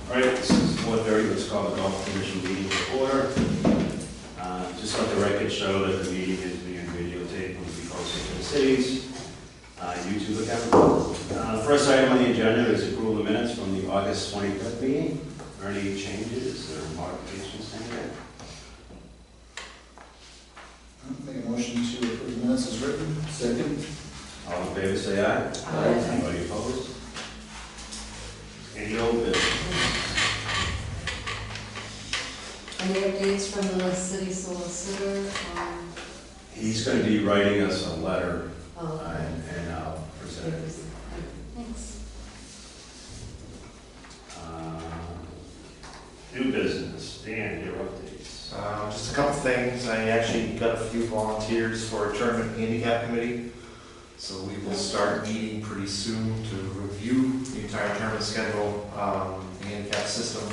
All right, this is 4:30, let's call the Golf Commission meeting to order. Just let the record show that the meeting is being videotaped and will be posted to the city's YouTube account. The first item on the agenda is approval of minutes from the August 25th meeting. Are there any changes or modifications to that? Make a motion to approve the minutes as written. Second. All in favor, say aye. Aye. Anybody opposed? Any old business? Any updates from the city solicitor? He's going to be writing us a letter Oh, and I'll present it. thanks. New business, Dan, your updates. Just a couple things. I actually got a few volunteers for a tournament handicap committee. So we will start meeting pretty soon to review the entire tournament schedule, the handicap system,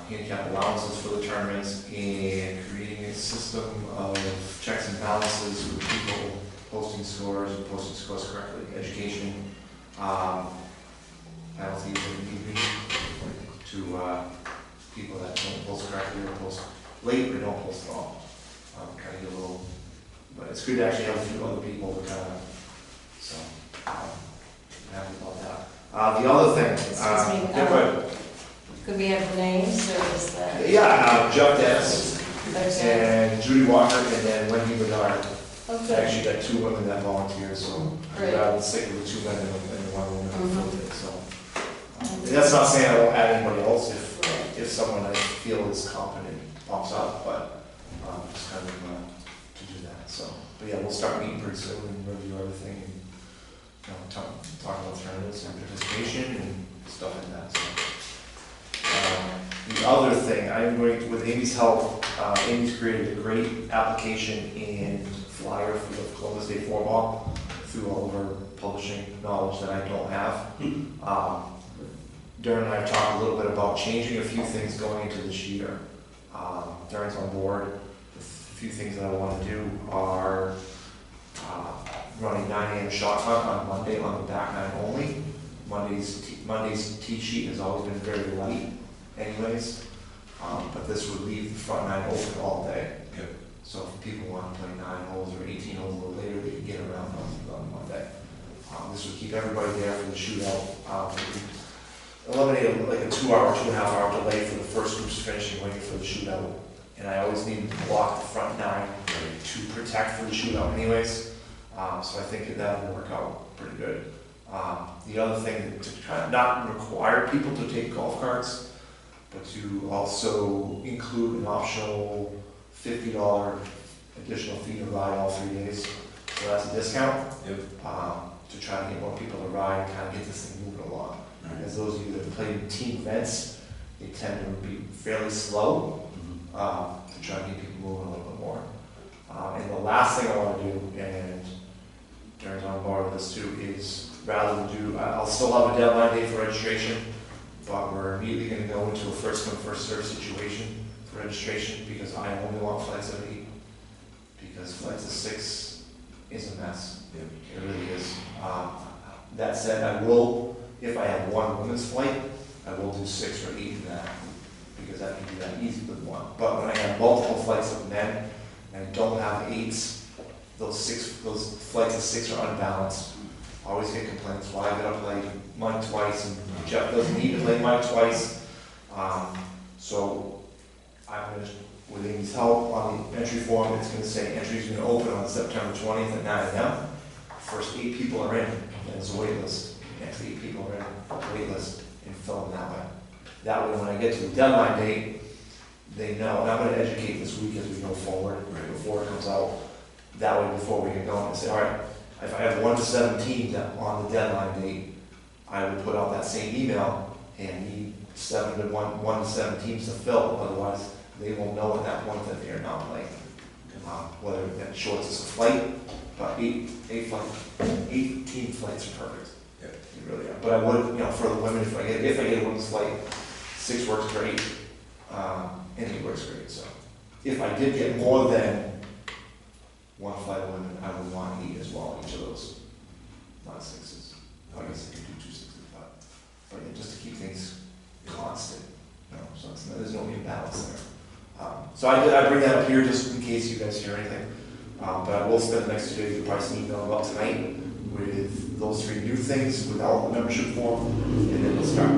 handicap allowances for the tournaments, and creating a system of checks and balances with people posting scores and posting scores correctly, education, penalties if need be, to people that don't post correctly or post late or don't post at all. Kind of get a little, but it's good to actually have a few other people to kind of, so I'm happy about that. The other thing, Excuse me, yeah, go ahead. Could we have the names or is that? Yeah, Jeff Dennis Okay. and Judy Walker, and then Wendy Bedard. I Okay. actually got two women that volunteered, so Great. I would stick with the two men and the one woman who Mhm. filled it. So and that's not saying I won't add anybody else if someone I feel is competent pops up, but just kind of to do that. So, but yeah, we'll start meeting pretty soon and review everything and talk about tournaments and participation and stuff like that. So. The other thing, I'm going to, with Amy's help, Amy's created a great application and flyer for the Columbus Day Floorball through all of her publishing knowledge that I don't have. Darren and I have talked a little bit about changing a few things going into this year. Darren's on board. A few things that I want to do are running 9 a.m. shot hunt on Monday on the back nine only. Monday's tee sheet has always been very light anyways, but this would leave the front nine open all day. Yep. So if people want to play 9 holes or 18 holes a little later, they can get around on Monday. This would keep everybody there for the shootout. Eliminate like a 2-hour, 2.5-hour delay for the first groups finishing waiting for the shootout. And I always need to block the front nine to protect for the shootout anyways. So I think that will work out pretty good. The other thing, to kind of not require people to take golf carts, but to also include an optional $50 additional fee to ride all 3 days. So that's a discount. Yep. To try to get more people to ride and kind of get this thing moving along. Right. As those of you that play in team events, they tend to be fairly slow to try to get people moving a little bit more. And the last thing I want to do, and Darren's on board with this too, is rather than do, I'll still have a deadline date for registration, but we're immediately going to go into a first come first served situation for registration because I only want flights of 8, because flights of 6 is a mess. Yep. It really is. That said, I will, if I have one women's flight, I will do 6 or 8 in that, because I can do that easy with one. But when I have multiple flights of men and I don't have 8s, those flights of 6 are unbalanced. I always get complaints, why I gotta play Mike twice, and Jeff doesn't need to play Mike twice. So I'm gonna, with Amy's help on the entry form, it's gonna say entry's gonna open on September 20th at 9 a.m. First 8 people are in, and it's a wait list. Next 8 people are in, wait list, and fill them that way. That way when I get to the deadline date, they know, and I'm gonna educate this week as we go forward, right before it comes out. That way before we get going, and say, all right, if I have 1 to 17 on the deadline date, I would put out that same email and need 1 to 7 teams to fill, otherwise they will know at that point that they are not playing. Whether that shorts us a flight, but 8 team flights are perfect. Yeah. They really are. But I would, for the women, if I get a women's flight, 6 works great, and 8 works great. So if I did get more than 1 flight of women, I would want 8 as well, each of those, not 6s. I guess I could do 2 6s, but yeah, just to keep things funds, and there's no imbalance there. So I bring that up here just in case you guys hear anything. But I will spend the next 2 days, you'll probably see an email about tonight with those 3 new things without the membership form, and then we'll start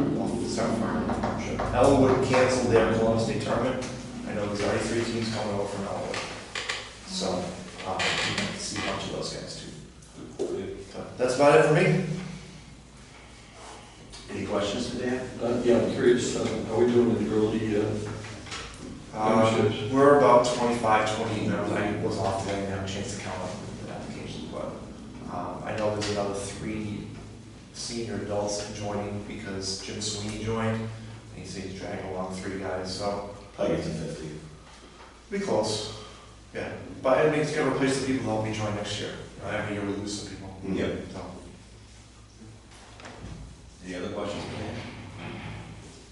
firing the membership. Ellenwood canceled their Columbus Day tournament. I know there's already 3 teams coming over from Ellenwood. So, we'd like to see a bunch of those guys too. So, that's about it for me. Any questions for Dan? Yeah, I'm curious, how are we doing in the early memberships? We're about 25, 28 members. I was off today, I didn't have a chance to count up the applications, but I know there's another 3 senior adults joining because Jim Sweeney joined. And he said he's dragging along 3 guys, so Probably get to 50. be close. Yeah, but I mean, it's gonna replace the people who helped me join next year. Every year we lose some people. Yep. So. Any other questions for Dan?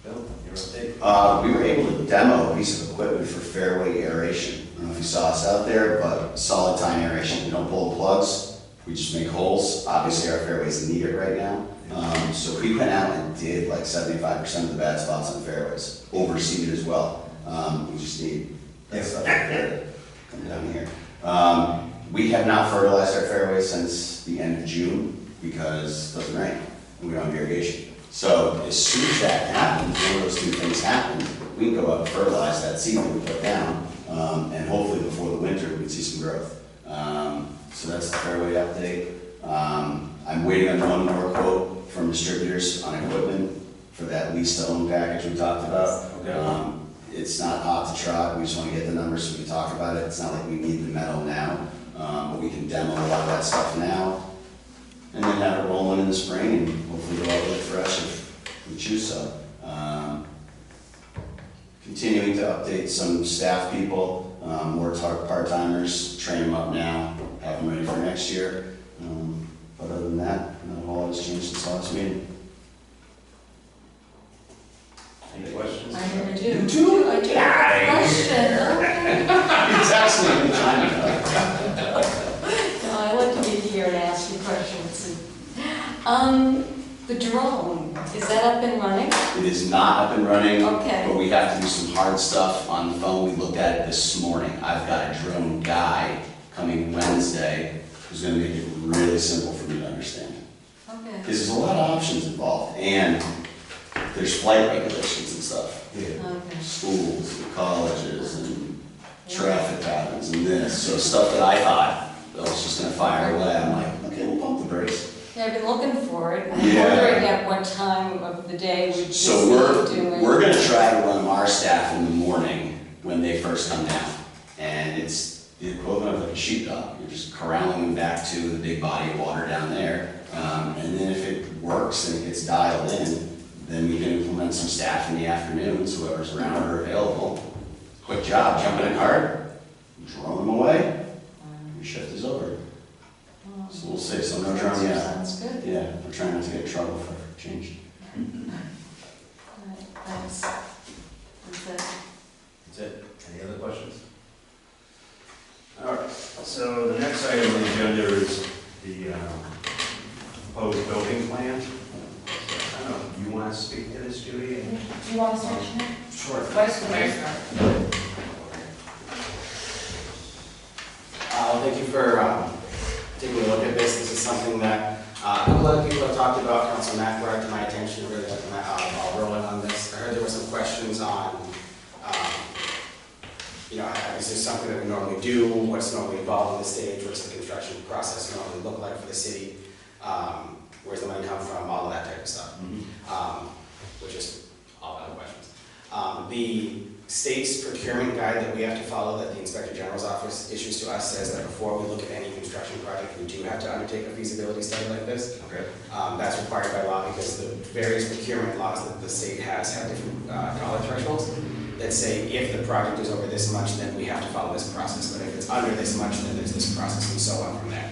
Bill, your update? We were able to demo a piece of equipment for fairway aeration. I don't know if you saw us out there, but solid time aeration. We don't pull the plugs, we just make holes. Obviously our fairways need it right now. So we went out and did like 75% of the bad spots on fairways, overseeded as well. We just need that stuff to come down here. We have not fertilized our fairways since the end of June because it doesn't rain and we don't have irrigation. So as soon as that happens, one of those 2 things happen, we can go up and fertilize that seed that we put down, and hopefully before the winter we can see some growth. So that's the fairway update. I'm waiting on one more quote from distributors on equipment for that lease to own package we talked about. Okay. It's not hot to trot, we just want to get the numbers so we can talk about it. It's not like we need the metal now, but we can demo a lot of that stuff now, and then have it rolling in the spring and hopefully go out with it fresh if we choose so. Continuing to update some staff people, more part-timers, train them up now, have them ready for next year. But other than that, not a whole lot has changed since last meeting. Any questions? I never do. You too? I do have a question. Okay. It's actually a good time. No, I like to be here and ask you questions. The drone, is that up and running? It is not up and running, Okay. but we have to do some hard stuff on the phone. We looked at it this morning. I've got a drone guy coming Wednesday who's going to make it really simple for me to understand. Okay. Because there's a lot of options involved, and there's flight regulations and stuff. Yeah. Okay. Schools and colleges and traffic patterns and this. So stuff that I thought I was just going to fire away. I'm like, okay, we'll pump the brakes. Yeah, I've been looking for it. I'm Yeah. wondering at what time of the day would this So be doing? we're going to try to run our staff in the morning when they first come down. And it's the equivalent of like a sheepdog. You're just corralling them back to the big body of water down there. And then if it works and it gets dialed in, then we can implement some staff in the afternoons, whoever's around or available. Quick job, jump in a cart, drone them away, your shift is over. So we'll say, so no drone yet. Sounds good. Yeah, we're trying not to get in trouble for change. All right, thanks. That's it. That's it. Any other questions? All right, so the next item on the agenda is the proposed building plan. I don't know, you want to speak to this, Judy? Do you want to start tonight? Sure. Thank you for taking a look at this. This is something that a lot of people have talked about. Council Matt brought it to my attention, really got my ball rolling on this. I heard there were some questions on, is this something that we normally do? What's normally involved in the stage? What's the construction process normally look like for the city? Where's the money come from? All of that type of stuff, which is all valid questions. The state's procurement guide that we have to follow, that the Inspector General's office issues to us, says that before we look at any construction project, we do have to undertake a feasibility study like this. Okay. That's required by law because the various procurement laws that the state has have different dollar thresholds that say if the project is over this much, then we have to follow this process. But if it's under this much, then there's this process and so on from there.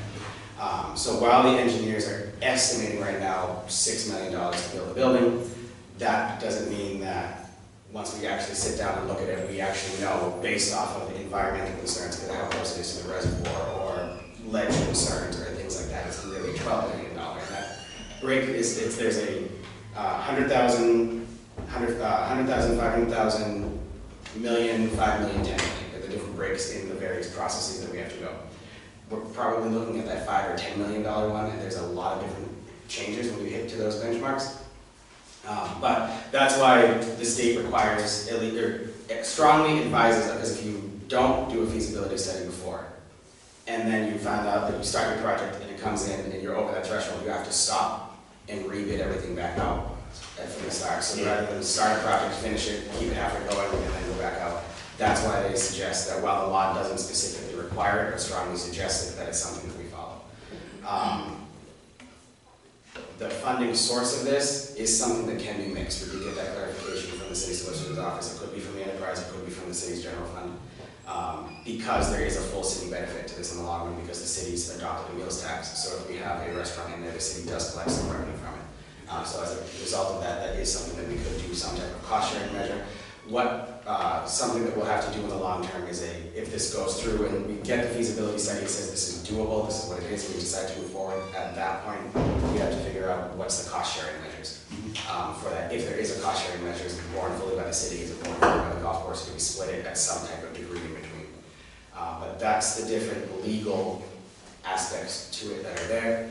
So while the engineers are estimating right now $6 million to build a building, that doesn't mean that once we actually sit down and look at it, we actually know based off of environmental concerns, how close it is to the reservoir, or ledge concerns, or things like that. It's really $12 million. And that break is, there's a 100,000 100,000, 500,000, million, 5 million, 10 million. There are the different breaks in the various processes that we have to go. We're probably looking at that $5 or $10 million one, and there's a lot of different changes when we hit to those benchmarks. But that's why the state requires, or strongly advises, because if you don't do a feasibility study before, and then you find out that you start your project and it comes in and you're over that threshold, you have to stop and rebid everything back out from the start. So rather than start a project, finish it, keep it halfway going, and then go back out. That's why they suggest that while the law doesn't specifically require it, but strongly suggests it, that it's something that we follow. The funding source of this is something that can be mixed. We did get that clarification from the city solicitor's office. It could be from the enterprise, it could be from the city's general fund. Because there is a full city benefit to this in the long run, because the city's adopted a meals tax. So if we have a restaurant in there, the city does collect some revenue from it. So as a result of that, that is something that we could do some type of cost sharing measure. Something that we'll have to do in the long term is if this goes through and we get the feasibility study, it says this is doable, this is what it is, and we decide to move forward, at that point, we have to figure out what's the cost sharing measures for that. If there is a cost sharing measure, is it borne fully by the city, is it borne fully by the golf course, do we split it at some type of degree in between? But that's the different legal aspects to it that are there.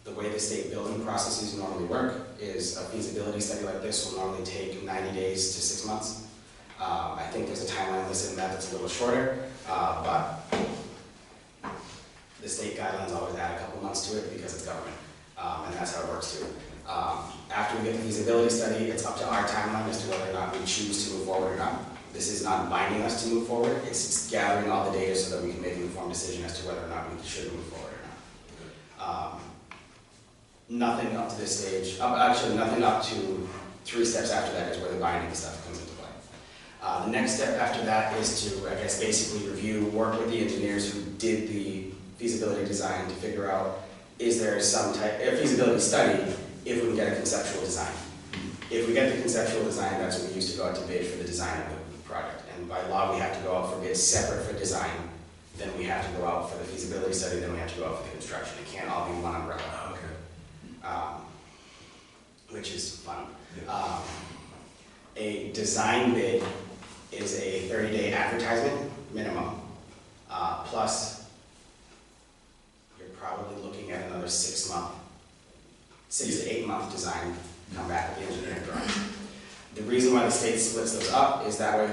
The way the state building processes normally work is a feasibility study like this will normally take 90 days to 6 months. I think there's a timeline listed in that that's a little shorter, but the state guidelines always add a couple months to it because it's government, and that's how it works too. After we get the feasibility study, it's up to our timeline as to whether or not we choose to move forward or not. This is not binding us to move forward, it's gathering all the data so that we can make an informed decision as to whether or not we should move forward or not. Nothing up to this stage, actually nothing up to 3 steps after that is where the binding stuff comes into play. The next step after that is to, I guess, basically review, work with the engineers who did the feasibility design to figure out, is there some type of feasibility study if we can get a conceptual design. If we get the conceptual design, that's what we use to go out to bid for the design of the project. And by law, we have to go out for bids separate for design, then we have to go out for the feasibility study, then we have to go out for the construction. It can't all be one umbrella. Which is fun. A design bid is a 30-day advertisement minimum, plus you're probably looking at another 6 to 8 month design, come back with the engineering drawings. The reason why the state splits those up is that way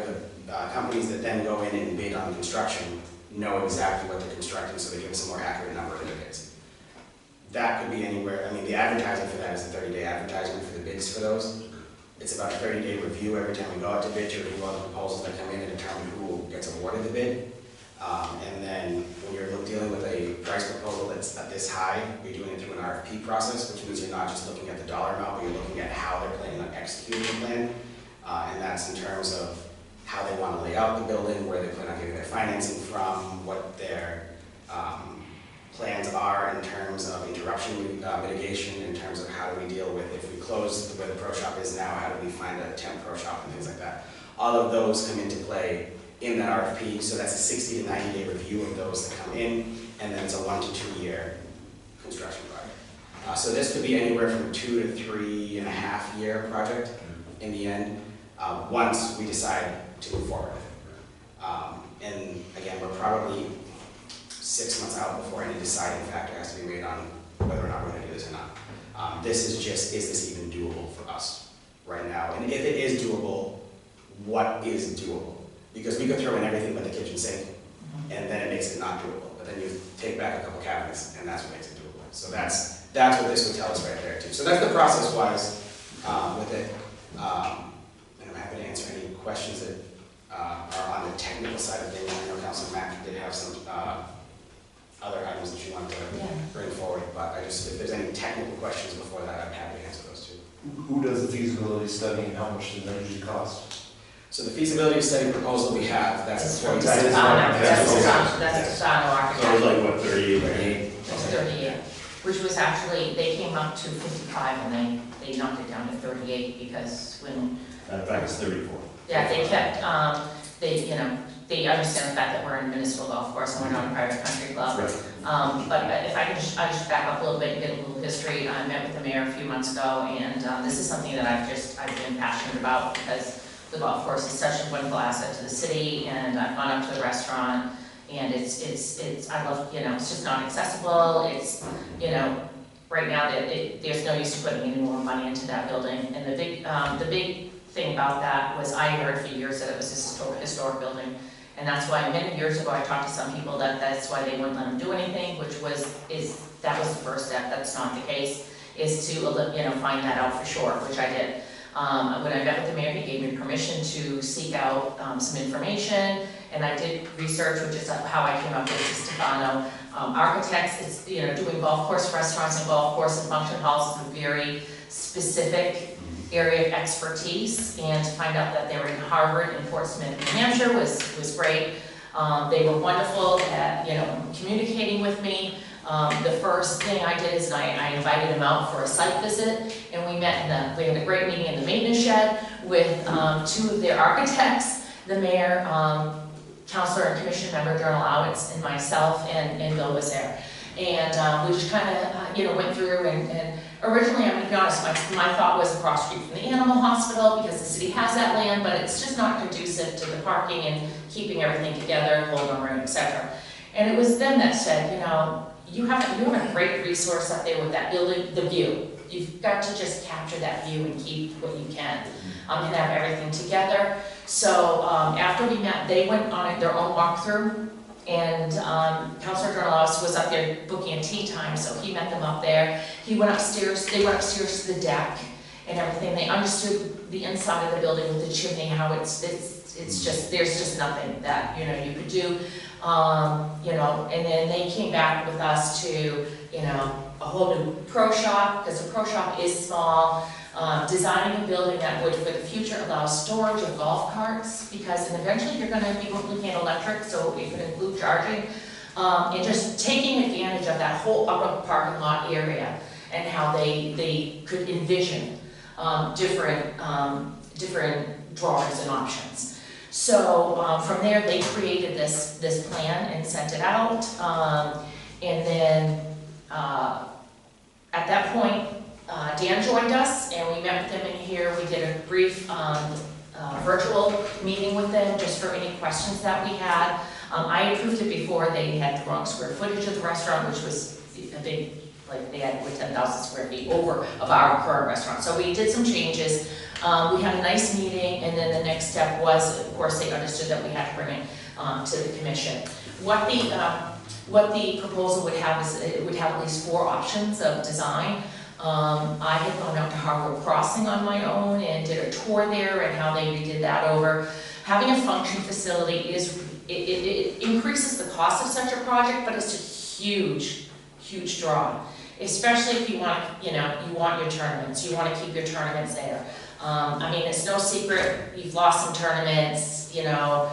the companies that then go in and bid on construction know exactly what they're constructing, so they give us a more accurate number in their bids. That could be anywhere, I mean, the advertising for that is a 30-day advertisement for the bids for those. It's about a 30-day review every time we go out to bid to review all the proposals that come in and determine who gets awarded the bid. And then when you're dealing with a price proposal that's this high, you're doing it through an RFP process, which means you're not just looking at the dollar amount, but you're looking at how they're planning on executing the plan. And that's in terms of how they want to lay out the building, where they plan on getting their financing from, what their plans are in terms of interruption mitigation, in terms of how do we deal with, if we close where the pro shop is now, how do we find a temp pro shop and things like that. All of those come into play in that RFP, so that's a 60 to 90 day review of those that come in, and then it's a 1 to 2 year construction project. So this could be anywhere from 2 to 3.5 year project in the end, once we decide to move forward with it. And again, we're probably 6 months out before any deciding factor has to be made on whether or not we're going to do this or not. This is just, is this even doable for us right now? And if it is doable, what is doable? Because we could throw in everything but the kitchen sink, and then it makes it not doable. But then you take back a couple cabinets, and that's what makes it doable. So that's what this would tell us right there too. So that's the process-wise with it. And I'm happy to answer any questions that are on the technical side of things. I know Councilor Mack did have some other items that you wanted to bring forward, but if there's any technical questions before that, I'm happy to answer those too. Who does the feasibility study and how much does that usually cost? So the feasibility study proposal we have, that's That's a Stano architect. So it was like, what, 38? That's 38, which was actually, they came up to 55 and they knocked it down to 38 because when, In fact, it's 34. yeah, they kept, they understand the fact that we're in a municipal golf course and we're not a private country club. Right. But if I just back up a little bit and get a little history, I met with the mayor a few months ago, and this is something that I've been passionate about because the golf course is such a wonderful asset to the city, and I've gone up to the restaurant, and I love, you know, it's just not accessible. It's, you know, right now there's no use to putting any more money into that building, and the big thing about that was I heard for years that it was a historic building. And that's why many years ago I talked to some people that's why they wouldn't let them do anything, that was the first step. That's not the case, is to, you know, find that out for sure, which I did. When I met with the mayor, he gave me permission to seek out some information, and I did research, which is how I came up with Stefano. Architects, it's, you know, doing golf course restaurants and golf course and function halls is a very specific area of expertise, and to find out that they were in Harvard and Portsmouth, New Hampshire was great. They were wonderful at, you know, communicating with me. The first thing I did is I invited them out for a site visit, and we had a great meeting in the maintenance shed with 2 of their architects, the mayor, councilor and commission member Journal Owitz, and myself, and Bill was there. And we just kind of, you know, went through and originally, I'm going to be honest, my thought was across the street from the animal hospital because the city has that land, but it's just not conducive to the parking and keeping everything together, holding room, etc. And it was them that said, you know, you have a great resource up there with that building, the view. You've got to just capture that view and keep what you can and have everything together. So after we met, they went on their own walkthrough. And Councilor Jornalos was up there booking a tea time, so he met them up there. He went upstairs, they went upstairs to the deck and everything. They understood the inside of the building with the chimney, how it's just, there's just nothing that, you know, you could do. You know, and then they came back with us to, you know, a whole new pro shop, because the pro shop is small. Designing a building that would, for the future, allow storage of golf carts, because eventually you're going to be looking at electric, so it could include charging, and just taking advantage of that whole upper parking lot area and how they could envision different drawings and options. So from there, they created this plan and sent it out, and then at that point, Dan joined us, and we met with them in here. We did a brief virtual meeting with them just for any questions that we had. I approved it before. They had the wrong square footage of the restaurant, which was a big, like they had 10,000 square feet over of our current restaurant. So we did some changes. We had a nice meeting, and then the next step was, of course, they understood that we had to bring it to the commission. What the proposal would have is it would have at least 4 options of design. I had gone out to Harvard Crossing on my own and did a tour there and how they redid that over. Having a function facility it increases the cost of such a project, but it's a huge draw. Especially if you want, you know, you want your tournaments, you want to keep your tournaments there. I mean, it's no secret, you've lost some tournaments, you know,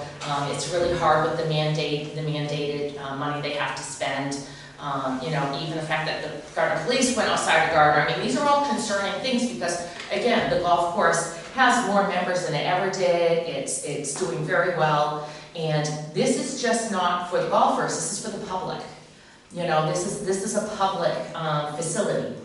it's really hard with the mandated money they have to spend. You know, even the fact that the Gardner police went outside of Gardner. I mean, these are all concerning things because, again, the golf course has more members than it ever did. It's doing very well, and this is just not for the golfers. This is for the public. You know, this is a public facility.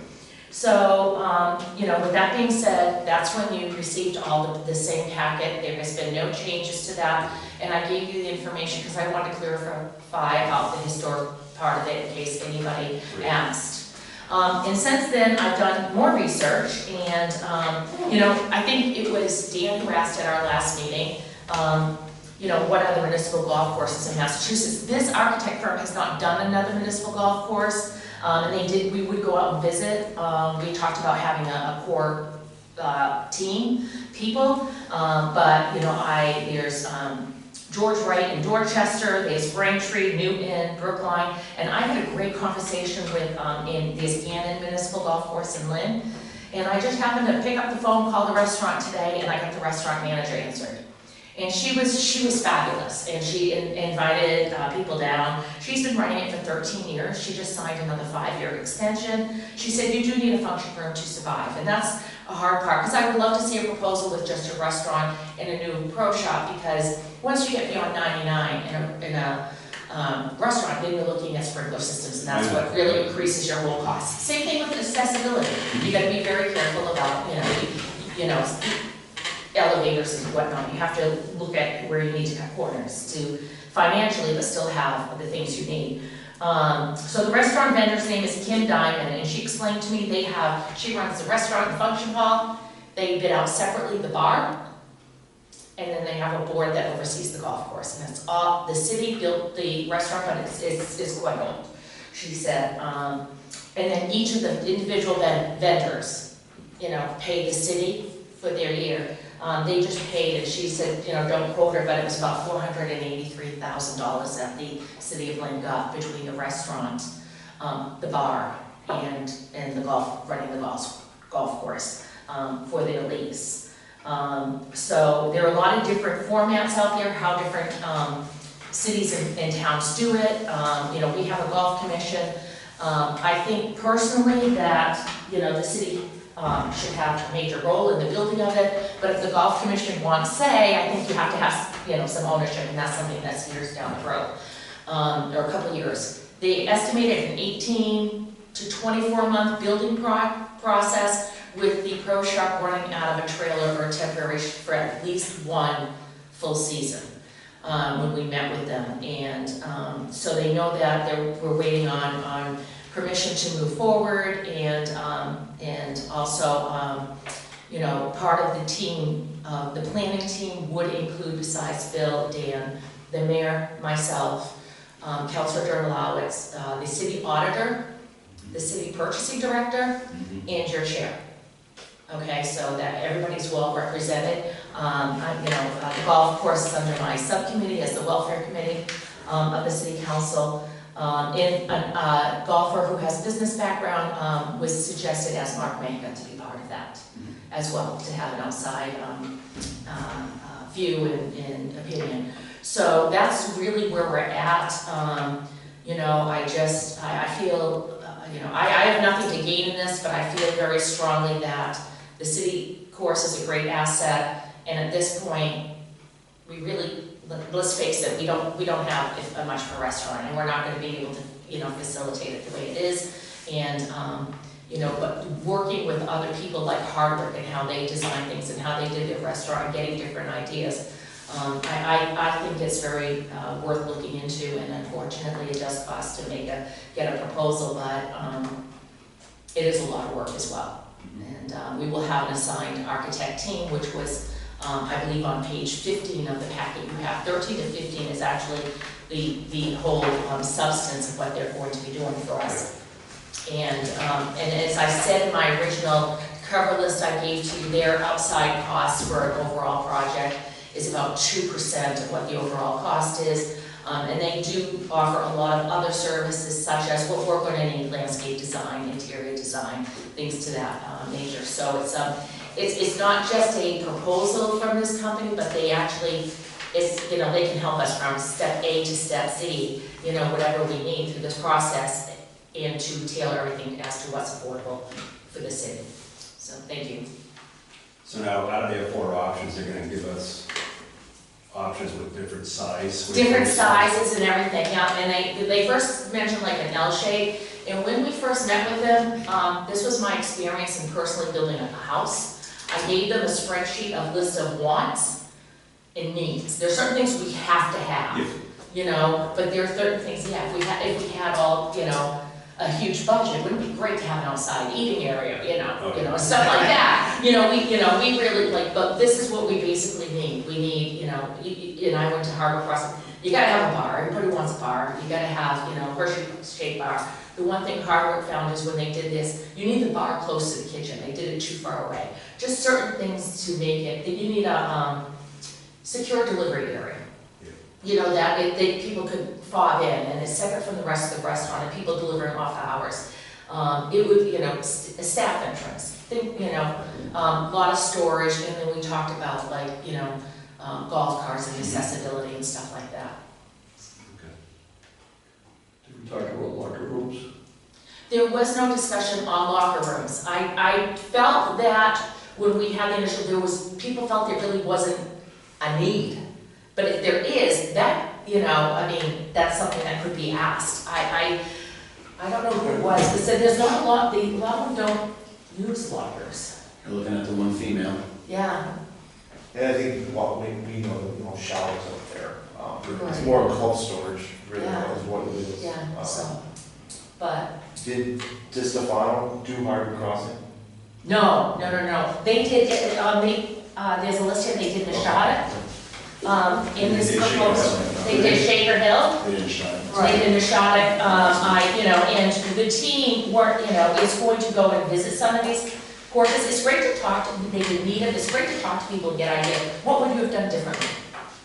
So, you know, with that being said, that's when you received all the same packet. There has been no changes to that, and I gave you the information because I wanted to clarify about the historic part of it in case anybody asked. And since then, I've done more research, and you know, I think it was Dan who asked at our last meeting, you know, what other municipal golf courses in Massachusetts. This architect firm has not done another municipal golf course, and we would go out and visit. We talked about having a core team, people, but you know, there's George Wright in Dorchester, there's Braintree, Newton, Brookline, and I had a great conversation with there's Gannon Municipal Golf Course in Lynn, and I just happened to pick up the phone, call the restaurant today, and I got the restaurant manager answered. And she was fabulous, and she invited people down. She's been running it for 13 years. She just signed another 5-year extension. She said, you do need a function room to survive, and that's a hard part, because I would love to see a proposal with just a restaurant and a new pro shop, because once you get beyond 99 in a restaurant, then you're looking at sprinkler systems, and that's what really increases your whole cost. Same thing with accessibility. You gotta be very careful about, elevators and whatnot. You have to look at where you need to cut corners to financially, but still have the things you need. So the restaurant vendor's name is Kim Diamond, and she explained to me she runs the restaurant and function hall. They bid out separately the bar, and then they have a board that oversees the golf course. And it's all, the city built the restaurant, but it's quite old, she said. And then each of the individual vendors, pay the city for their year. They just paid, and she said, don't quote her, but it was about $483,000 that the city of Lynn got between the restaurant, the bar, and the running the golf course for their lease. So there are a lot of different formats out there, how different cities and towns do it. We have a golf commission. I think personally that, the city should have a major role in the building of it, but if the golf commission wants say, I think you have to have, some ownership, and that's something that's years down the road, or a couple of years. They estimated an 18 to 24 month building process, with the pro shop running out of a trailer or a temporary for at least one full season. When we met with them, and so they know that we're waiting on permission to move forward, and also, part of the team, the planning team would include, besides Bill, Dan, the mayor, myself, Councilor Dermalowitz, the city auditor, the city purchasing director, and your chair. Okay, so that everybody's well represented. The golf course is under my subcommittee as the welfare committee of the city council. And a golfer who has business background was suggested as Mark Manka to be part of that as well, to have an outside view and opinion. So that's really where we're at. I feel, I have nothing to gain in this, but I feel very strongly that the city course is a great asset, and at this point, we really, let's face it, we don't have much of a restaurant, and we're not going to be able to, facilitate it the way it is. And but working with other people like Hardwick and how they design things and how they did their restaurant and getting different ideas, I think it's very worth looking into. And unfortunately, it does cost to get a proposal, but it is a lot of work as well. And we will have an assigned architect team, which was, I believe, on page 15 of the packet you have. 13 to 15 is actually the whole substance of what they're going to be doing for us. And as I said in my original cover list I gave to you, their outside costs for an overall project is about 2% of what the overall cost is. And they do offer a lot of other services, such as what we're going to need: landscape design, interior design, things to that nature. So it's not just a proposal from this company, but they actually, they can help us from step A to step Z, whatever we need through this process, and to tailor everything as to what's affordable for the city. So thank you. So now, out of their 4 options, they're going to give us options with different sizes. Different sizes and everything, yeah. And they first mentioned like an L shape. And when we first met with them, this was my experience in personally building a house. I gave them a spreadsheet of list of wants and needs. There's certain things we have to have, but there are certain things, if we had all, a huge budget, wouldn't it be great to have an outside eating area, stuff like that. We really but this is what we basically need. We need, and I went to Harbor Crossing. You gotta have a bar. Everybody wants a bar. You gotta have, Hershey-shaped bar. The one thing Hardwick found is when they did this, you need the bar close to the kitchen. They did it too far away. Just certain things to make it. You need a secure delivery area. That people could fob in, and it's separate from the rest of the restaurant, and people delivering off hours. It would, a staff entrance. A lot of storage, and then we talked about golf carts and accessibility and stuff like that. Okay. Did we talk about locker rooms? There was no discussion on locker rooms. I felt that when we had the initial, people felt there really wasn't a need. But if there is, that you know, I mean, that's something that could be asked. I don't know who it was, but said there's not a lot, a lot of them don't use lockers. You're looking at the one female. Yeah, And I think what we know, showers up there. It's Right. more of a cold storage, really, Yeah. is what it is. yeah, so, but, Did Stefano do Harbor Crossing? no. They did, there's a list here, they did Neshada, in this They did Shaker proposal. Hill. They did Shaker Hill. They didn't shine. They did Neshada, and the team is going to go and visit some of these courses. It's great to talk to, they did meet them, it's great to talk to people and get ideas. What would you have done differently?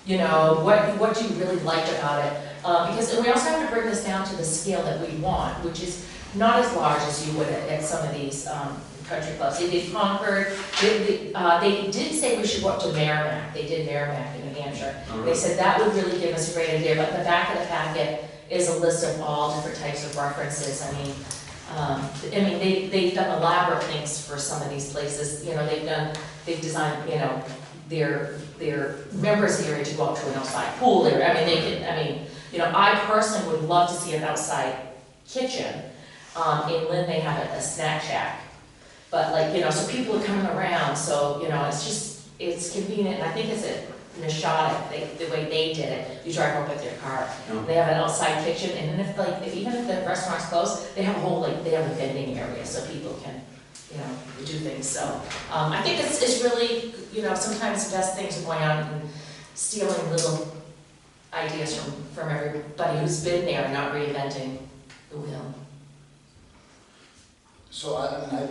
You know, what do you really like about it? Because we also have to bring this down to the scale that we want, which is not as large as you would at some of these country clubs. They did Concord, they did say we should go up to Merrimack. They did Merrimack in New Hampshire. They said that would really give us a great idea, but the back of the packet is a list of all different types of references. I mean, they've done elaborate things for some of these places. You know, they've designed, you know, their members area to go out to an outside pool area. I mean, you know, I personally would love to see an outside kitchen. In Lynn, they have a snack shack. But like, you know, so people are coming around, so, you know, it's convenient, and I think it's at Neshada, the way they did it, you drive up with your car. They have an outside kitchen, and then even if the restaurant's closed, they have a whole, they have a vending area, so people can, you know, do things, so. I think it's really, you know, sometimes the best things are going out and stealing little ideas from everybody who's been there and not reinventing the wheel. So I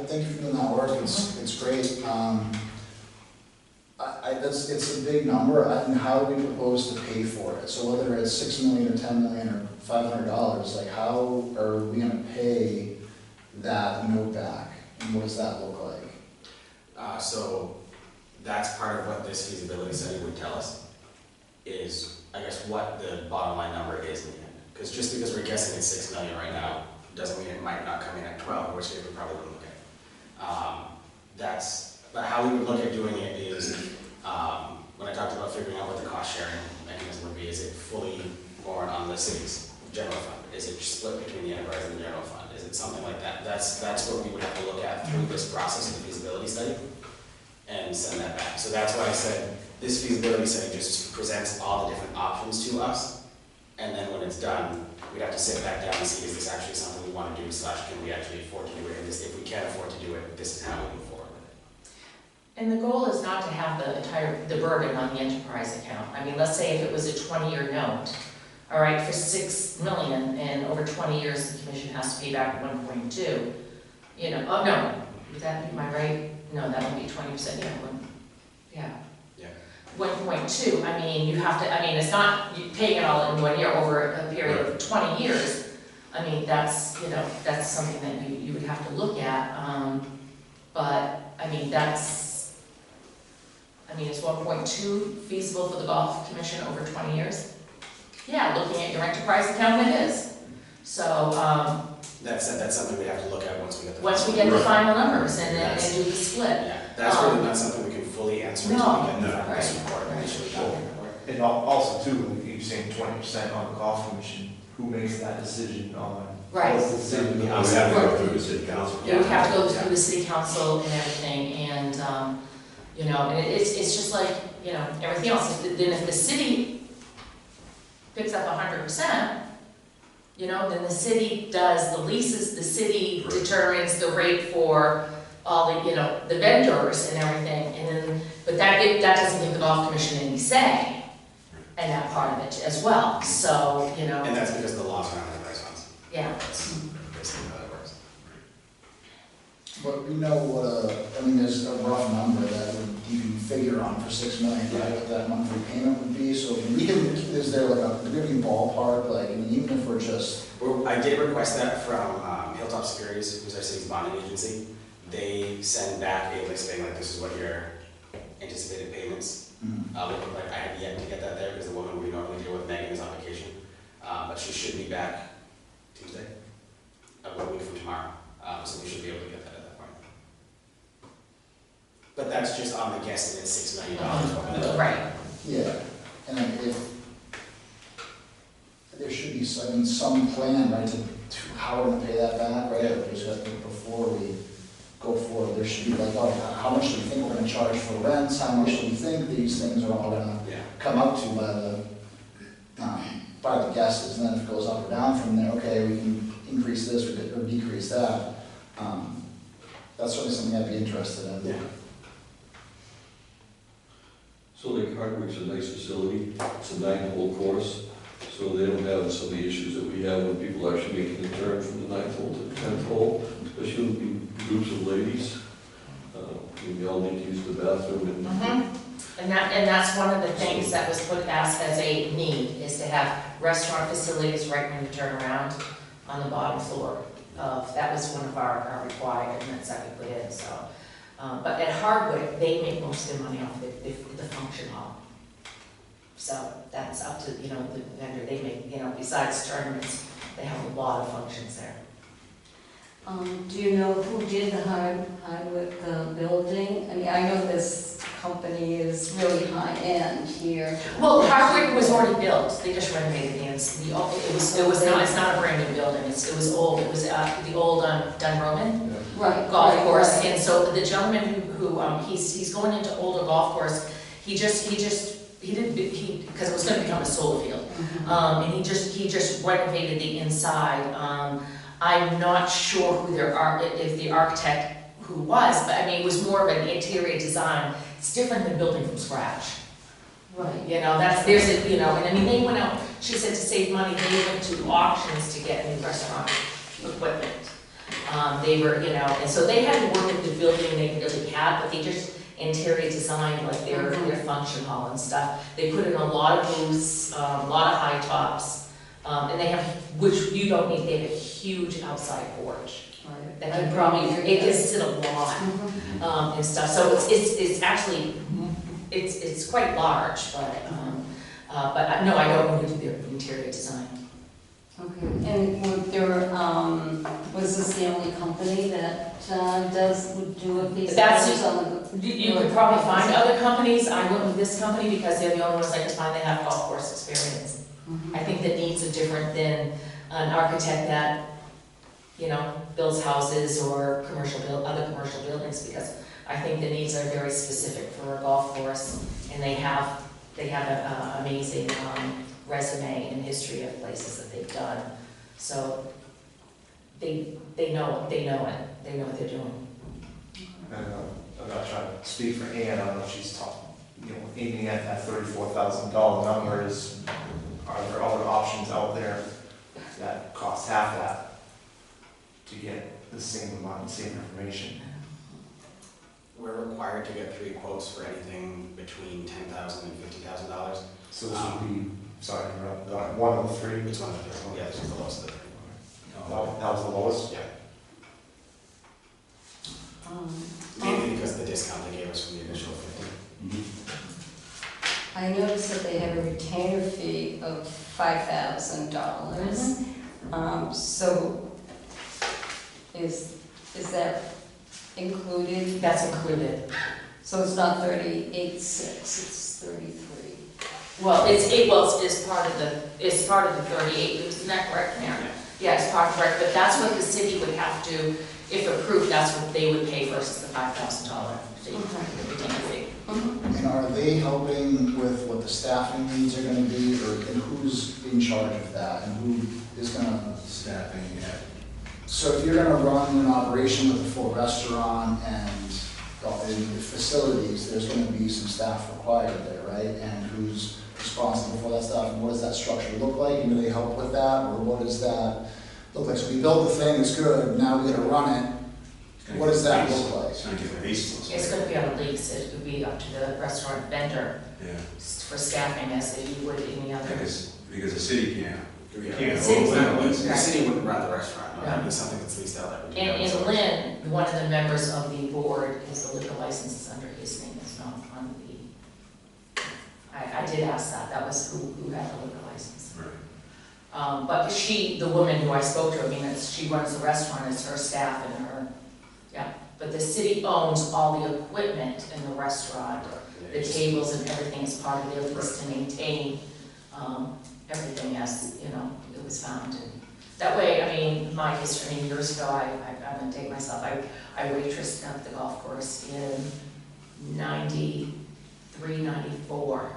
thank you for doing that work, it's great. It's a big number, and how do we propose to pay for it? So whether it's $6 million or $10 million or $500, like how are we gonna pay that note back? And what does that look like? So that's part of what this feasibility study would tell us, is, I guess, what the bottom line number is in the end. Because just because we're guessing it's 6 million right now, doesn't mean it might not come in at 12, which we probably wouldn't look at. But how we would look at doing it is, when I talked about figuring out what the cost sharing mechanism would be, is it fully borne on the city's general fund? Is it split between the enterprise and the general fund? Is it something like that? That's what we would have to look at through this process of the feasibility study and send that back. So that's why I said this feasibility study just presents all the different options to us, and then when it's done, we'd have to sit back down and see, is this actually something we want to do, / can we actually afford to do it? And if we can't afford to do it, this is how we move forward with it. And the goal is not to have the burden on the enterprise account. I mean, let's say if it was a 20-year note, all right, for $6 million, and over 20 years, the commission has to pay back 1.2. You know, oh no, am I right? No, that would be 20%, yeah. 1.2, I mean, you have to, I mean, it's not you paying it all in 1 year over a period of 20 years. I mean, that's, you know, that's something that you would have to look at. But, I mean, is 1.2 feasible for the golf commission over 20 years? Yeah, looking at your enterprise account, it is. So, That's something we have to look at once we get the. once we get the final numbers and then do the split. Yeah, that's really not something we can fully answer until we get the final Right. report. Right. Initially. And also too, you're saying 20% on the golf commission, who makes that decision on? Right. What's the decision? We have to go through the city council. It would have to go through the city council and everything, and, you know, and it's just like, you know, everything else. Then if the city picks up 100%, you know, then the city does the leases, the city determines the rate for all the, you know, the vendors and everything, and then, but that doesn't give the golf commission any say in that part of it as well, so, you know, And that's because the laws around enterprise funds. yeah. That's basically how that works. But we know what there's a rough number that you can figure on for $6 million, right, what that monthly payment would be, so we can, is there like do we have any ballpark, like, I mean, even if we're just. I did request that from Hilltop Securities, who's our city's bonding agency. They send back a list saying like, this is what your anticipated payments look like. I have yet to get that there because the woman we normally deal with, Megan, is on vacation. But she should be back Tuesday, a week from tomorrow. So we should be able to get that at that point. But that's just on the guessing at $6 million. Right. Yeah, and then there should be some plan, right, to how we're gonna pay that back, right? Or just before we go forward, there should be like, oh, how much do we think we're gonna charge for rents? How much do we think these things are all gonna Yeah. come up to by the guesses? And then if it goes up or down from there, okay, we can increase this or decrease that. That's certainly something I'd be interested in. Yeah. So like Hardwick's a nice facility, it's a 9-hole course, so they don't have some of the issues that we have when people actually making the turn from the 9th hole to the 10th hole, especially in groups of ladies. We all need to use the bathroom and. And that's one of the things that was put as a need, is to have restaurant facilities right when you turn around on the bottom floor. That was one of our requirements that we put in, so. But at Hardwick, they make most of their money off the function hall. So that's up to, the vendor, they make, besides tournaments, they have a lot of functions there. Do you know who did the Hardwick building? I mean, I know this company is really high-end here. Well, Hardwick was already built, they just renovated it. It's not a brand new building, it was old, it was the old Dunroman Right. golf course. Right. And so the gentleman who he's going into older golf course, because it was gonna become a solar field. And he just renovated the inside. I'm not sure who if the architect who was, but I mean, it was more of an interior design. It's different than building from scratch. Right. And I mean, they went out, she said to save money, they went to auctions to get new restaurant equipment. They were, and so they had to work with the building they really had, but they just interior designed like their function hall and stuff. They put in a lot of booths, a lot of high tops. And they have, which you don't need, they have a huge outside porch. Right. That can probably, it can sit a lot, and stuff, so it's actually, it's quite large, but no, I don't know who did their interior design. Okay, and was this the only company that would do a piece of That's- on the? You could probably find other companies, I went with this company because they're the only ones I could find that have golf course experience. I think the needs are different than an architect that, builds houses or other commercial buildings, because I think the needs are very specific for a golf course, and they have an amazing resume and history of places that they've done. So they know it, they know what they're doing. And I'm not trying to speak for Ann, I don't know if she's talking, aiming at that $34,000 number are there other options out there that cost half that to get the same amount, same information? We're required to get 3 quotes for anything between $10,000 and $50,000. So this would be, sorry, to interrupt, one of the 3? It's one of the 3, yeah, this is the lowest of the 3. That was the lowest? Yeah. Mainly because of the discount they gave us from the initial 50. I noticed that they have a retainer fee of $5,000. So is that included? That's included. So it's not 38.6, it's 33. Well, it's part of the 38, isn't that correct, Mary? Yeah, it's part of it, but that's what the city would have to, if approved, that's what they would pay versus the $5,000 fee, the retainer fee. And are they helping with what the staffing needs are gonna be, or and who's in charge of that, and who is gonna? Staffing, yeah. So if you're gonna run an operation with a full restaurant and facilities, there's gonna be some staff required there, right? And who's responsible for that stuff, and what does that structure look like, and do they help with that, or what does that look like? So we built the thing, it's good, now we gotta run it, what does that look like? It's gonna give a lease. It's gonna be on a lease, it would be up to the restaurant vendor Yeah. for staffing as you would any other. Because the city can't. We Yeah. can't. The city's not overwhelm it. leasing. The city wouldn't run the restaurant, Yeah. it'd be something that's leased out every And year. Lynn, one of the members of the board, his liquor license is under his name, it's not on the, I did ask that was who had the liquor license. Right. But the woman who I spoke to, I mean, she runs the restaurant, it's her staff and her, yeah. But the city owns all the equipment in the restaurant, the tables and everything is part of their lease to maintain everything as, it was found. And that way, I mean, my history, years ago, I'm gonna take myself, I waitressed at the golf course in 93, 94.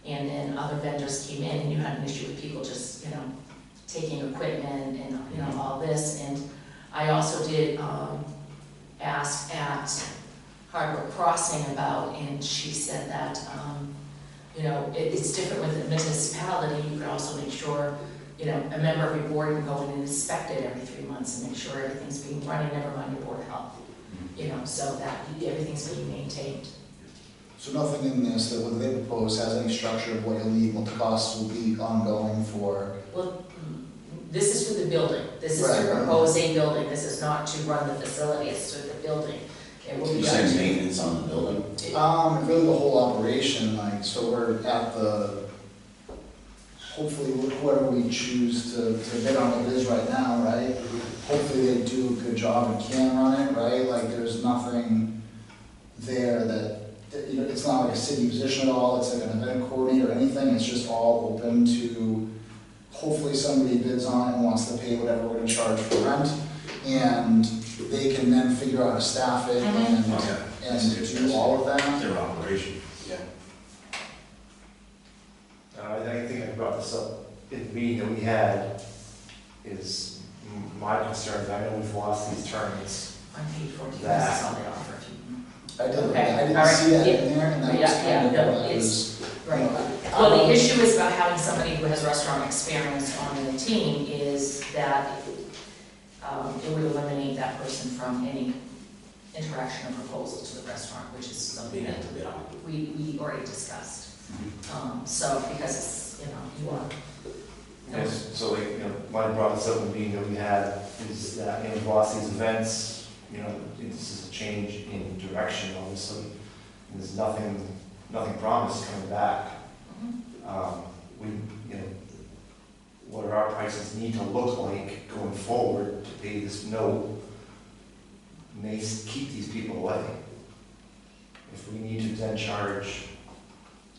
And then other vendors came in and you had an issue with people just, taking equipment and, all this. And I also did ask at Hardwood Crossing about, and she said that, it's different with a municipality. You could also make sure, a member of your board can go in and inspect it every 3 months and make sure everything's being running, never mind your board of health, so that everything's being maintained. So nothing in this that what they propose has any structure of what you'll need, what the costs will be ongoing for? Well, this is for the building. This is Right. to propose a building. This is not to run the facility, it's to the building. It will be You're saying maintenance on the building? Really the whole operation, like, so we're at hopefully whoever we choose to bid on it is right now, right? Hopefully they do a good job and can run it, right? Like, there's nothing there that, it's not like a city position at all, it's like an event coordinator or anything, it's just all open to, hopefully somebody bids on it and wants to pay whatever we're gonna charge for rent, and they can then figure out how to staff it and do all of that. Their operation. Yeah. I think I brought this up in the meeting that we had, is my concerns. I know we've lost these tournaments. On page 14, this That- is all they offer. I didn't, Okay, I didn't all right, see that yeah. in there, and that was Yeah, kind of yeah, no, what I it's- was. Right. I Well, the don't- issue is about having somebody who has restaurant experience on the team is that it would eliminate that person from any interaction or proposal to the restaurant, which is something that we already discussed. So, because it's, you want. Yes, so like, Mike brought this up in the meeting that we had, is that, we've lost these events, this is a change in direction, obviously, and there's nothing promised coming back. What are our prices need to look like going forward to pay this note, may keep these people away. If we need to then charge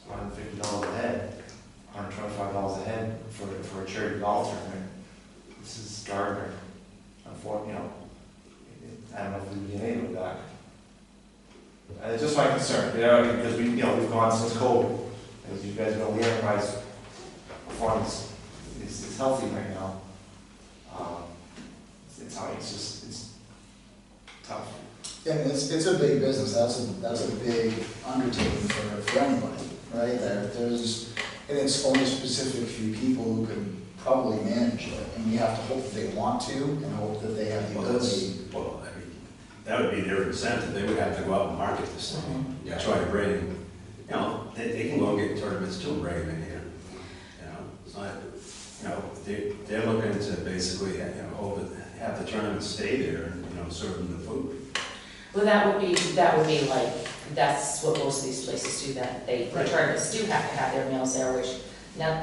$150 a head, $125 a head for a charity golf tournament, this is Gardner. Unfortunately, I don't know if we'd be able to back. It's just my concern, because we've gone since COVID. As you guys know, the enterprise performance is healthy right now. It's tough. Yeah, I mean, it's a big business, that's a big undertaking for anybody, right? And it's only a specific few people who can probably manage it, and we have to hope that they want to, and hope that they have the ability. That would be their incentive, they would have to go out and market this thing, try to bring, they can go and get tournaments too, bring them in here. It's not, they're looking to basically, have the tournament stay there and, serve them the food. Well, that would be like, that's what most of these places do, that the tournaments do have to have their meals there, which now,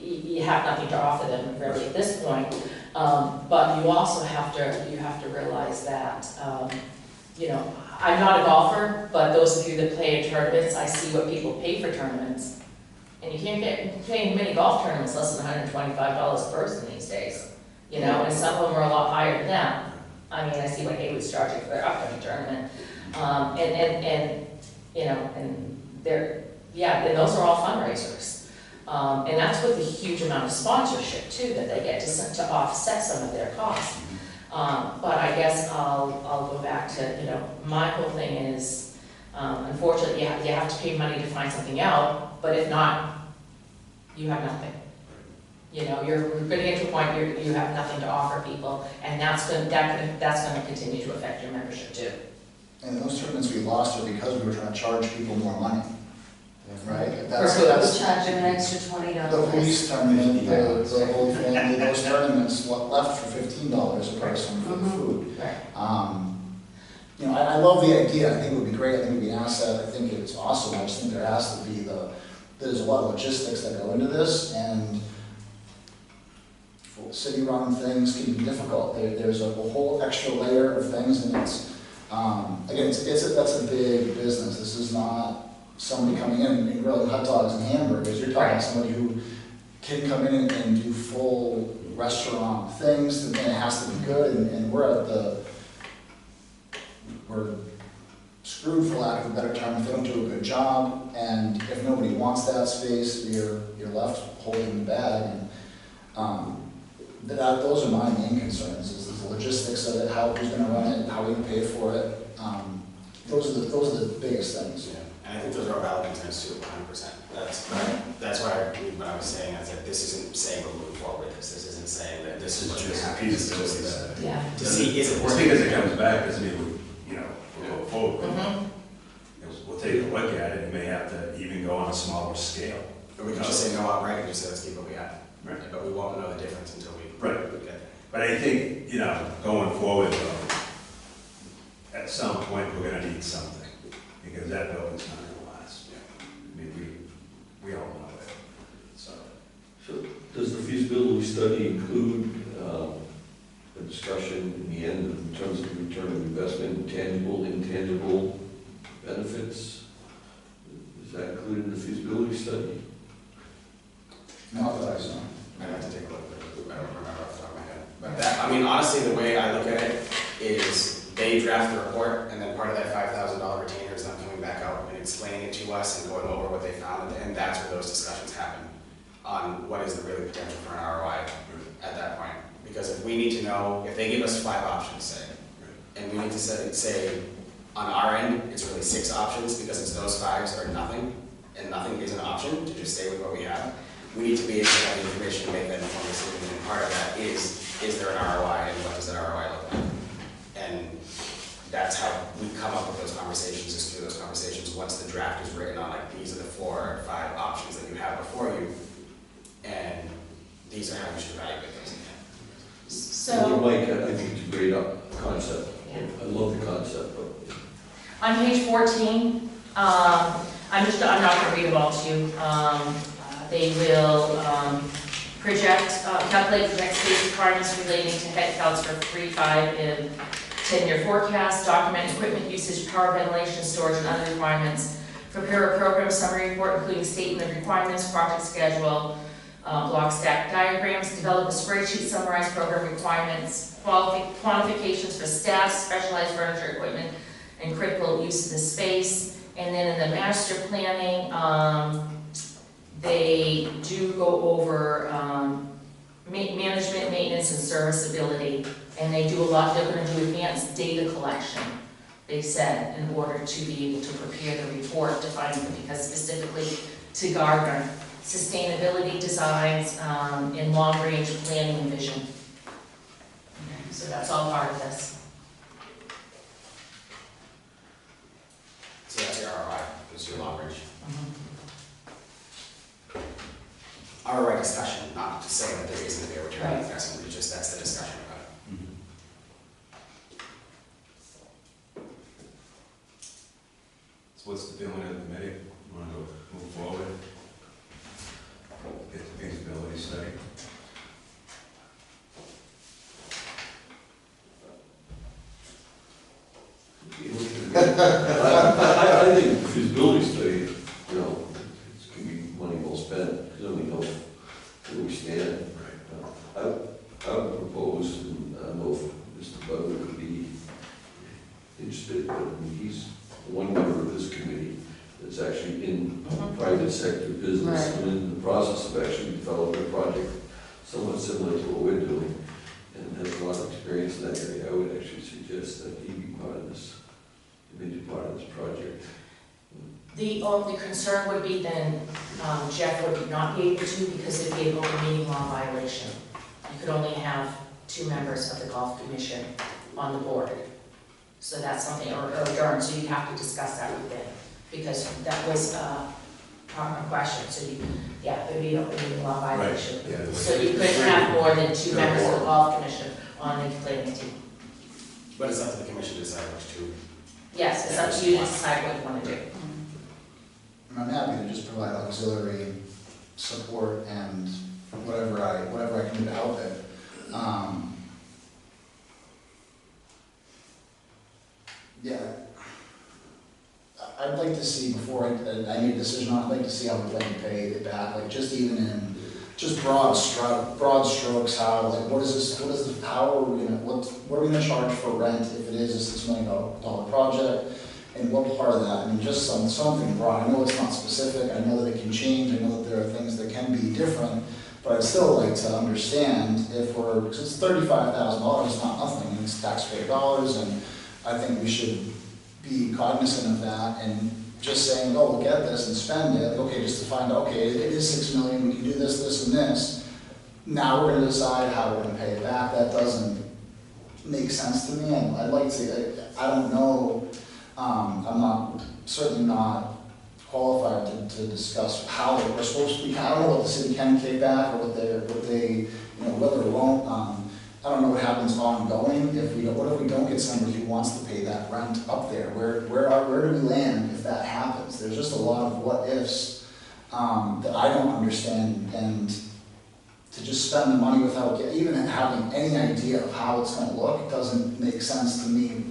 you have nothing to offer them really at this point. But you also have to realize that, I'm not a golfer, but those of you that play in tournaments, I see what people pay for tournaments. And you can't get paying many golf tournaments less than $125 a person these days, and some of them are a lot higher than that. I mean, I see what Haywood's charging for their upcoming tournament. And those are all fundraisers. And that's with a huge amount of sponsorship too, that they get to offset some of their costs. But I guess I'll go back to, my whole thing is, unfortunately, you have to pay money to find something out, but if not, you have nothing. You're going to get to a point where you have nothing to offer people, and that's going to continue to affect your membership too. And those tournaments we lost are because we were trying to charge people more money, right? We'll charge them an extra $20. The police tournament, the Holy Family, those tournaments left for $15 a person for the food. Right. I love the idea, I think it would be great, I think it would be an asset, I think it's awesome, I just think there has to be there's a lot of logistics that go into this, and city-run things can be difficult. There's a whole extra layer of things, and it's, again, that's a big business. This is not somebody coming in and grilling hot dogs and hamburgers. You're talking about somebody who can come in and do full restaurant things, and it has to be good, and we're screwed, for lack of a better term, if they don't do a good job, and if nobody wants that space, you're left holding the bag, and those are my main concerns, is the logistics of it, who's gonna run it, how we can pay for it. Those are the biggest things. Yeah, and I think those are all valid concerns too, 100%. That's why when I was saying, I said, this isn't saying we're moving forward with this. This isn't saying that this is This is what's just a happening. piece of This is this. just Yeah. to see, is it Just working? because it comes back doesn't mean we'll go forward with it. Mhm. We'll take a look at it, and may have to even go on a smaller scale. Or we could just say no outright and just say, let's keep what we have. Right. But we won't know the difference until we Right. get there. But I think, going forward, though, at some point, we're gonna need something, because that building's not gonna last. I mean, we all know it, so. So does the feasibility study include a discussion in the end in terms of return of investment, tangible, intangible benefits? Is that included in the feasibility study? Not that I saw. I'd have to take a look, but I don't remember off the top of my head. But that, I mean, honestly, the way I look at it is they draft the report, and then part of that $5,000 retainer is them coming back out and explaining it to us and going over what they found, and that's where those discussions happen on what is the really potential for an ROI at that point. Because if we need to know, if they give us 5 options, say, and we need to say on our end, it's really 6 options, because it's those 5s or nothing, and nothing is an option, to just stay with what we have. We need to be able to have the information to make that informed decision, and part of that is there an ROI, and what does that ROI look like? And that's how we come up with those conversations, is through those conversations, once the draft is written on, like, these are the 4 or 5 options that you have before you, and these are how you should evaluate those. So, Mike, I think it's a great concept. Yeah. I love the concept, but on page 14, I'm not gonna read it all to you. They will calculate project space requirements relating to headcounts for 3, 5, and 10-year forecast, document equipment usage, power, ventilation, storage, and other requirements, prepare a program summary report including statement of requirements, project schedule, block stack diagrams, develop a spreadsheet, summarize program requirements, quantifications for staff, specialized furniture, equipment, and critical use of the space. And then in the master planning, they do go over management, maintenance, and serviceability, and they do a lot. They're going to do advanced data collection, they said, in order to be able to prepare the report, because specifically to Gardner, sustainability designs, and long-range planning and vision. So that's all part of this. So that's your ROI, is your long range. ROI discussion, not to say that there isn't a return on investment, it's just that's the discussion about it. So what's the feeling of the committee? Want to move forward? Get the feasibility study? I think the feasibility study, it's going to be money well spent, because then we know where we stand. I would propose, and I don't know if Mr. Butler could be interested, but he's one member of this committee that's actually in private sector business, and in the process of actually developing a project somewhat similar to what we're doing, and has a lot of experience in that area. I would actually suggest that he be part of this, a major part of this project. The only concern would be then Jeff would not be able to, because it'd be an open meeting law violation. You could only have 2 members of the golf commission on the board. So that's something, or Durham, so you'd have to discuss that with them, because that was a question. So it'd be an open meeting law violation. Right, yeah. So you couldn't have more than 2 members of the golf commission on the planning team. But it's up to the commission to decide which 2. Yes, it's up to you to decide what you want to do. And I'm happy to just provide auxiliary support and whatever I can do to help it. Yeah, I'd like to see, before I make a decision, I'd like to see how we're going to pay it back, like just even in just broad strokes, how, like, how are we gonna, what are we gonna charge for rent if it is a $6 million project? And what part of that, I mean, just something broad. I know it's not specific, I know that it can change, I know that there are things that can be different, but I'd still like to understand if because it's $35,000, it's not nothing, it's taxpayer dollars, and I think we should be cognizant of that, and just saying, oh, we'll get this and spend it, okay, just to find out, okay, it is $6 million, we can do this, this, and this. Now we're gonna decide how we're gonna pay it back. That doesn't make sense to me, and I'd like to, I don't know, I'm certainly not qualified to discuss how we're supposed to be, I don't know what the city can pay back, or what they, whether or won't, I don't know what happens ongoing, what if we don't get somebody who wants to pay that rent up there, where do we land if that happens? There's just a lot of what ifs, that I don't understand, and to just spend the money without even having any idea of how it's gonna look doesn't make sense to me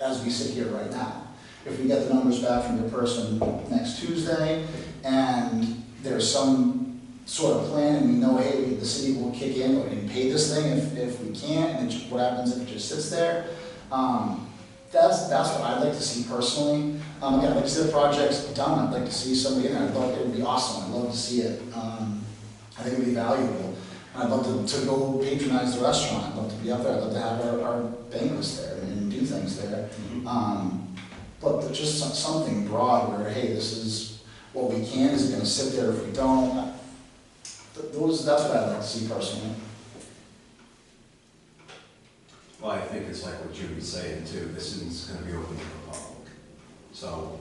as we sit here right now. If we get the numbers back from your person next Tuesday, and there's some sort of plan, and we know, hey, the city will kick in and pay this thing if we can't, and what happens if it just sits there? That's what I'd like to see personally. Again, I'd like to see the projects done. I'd like to see somebody in there. It would be awesome. I'd love to see it. I think it would be valuable. I'd love to go patronize the restaurant. I'd love to be up there. I'd love to have our banquets there and do things there. But just something broad where, hey, this is what we can. Is it going to sit there if we don't? That's what I'd like to see personally. Well, I think it's like what Judy's saying too, this is gonna be open to the public. So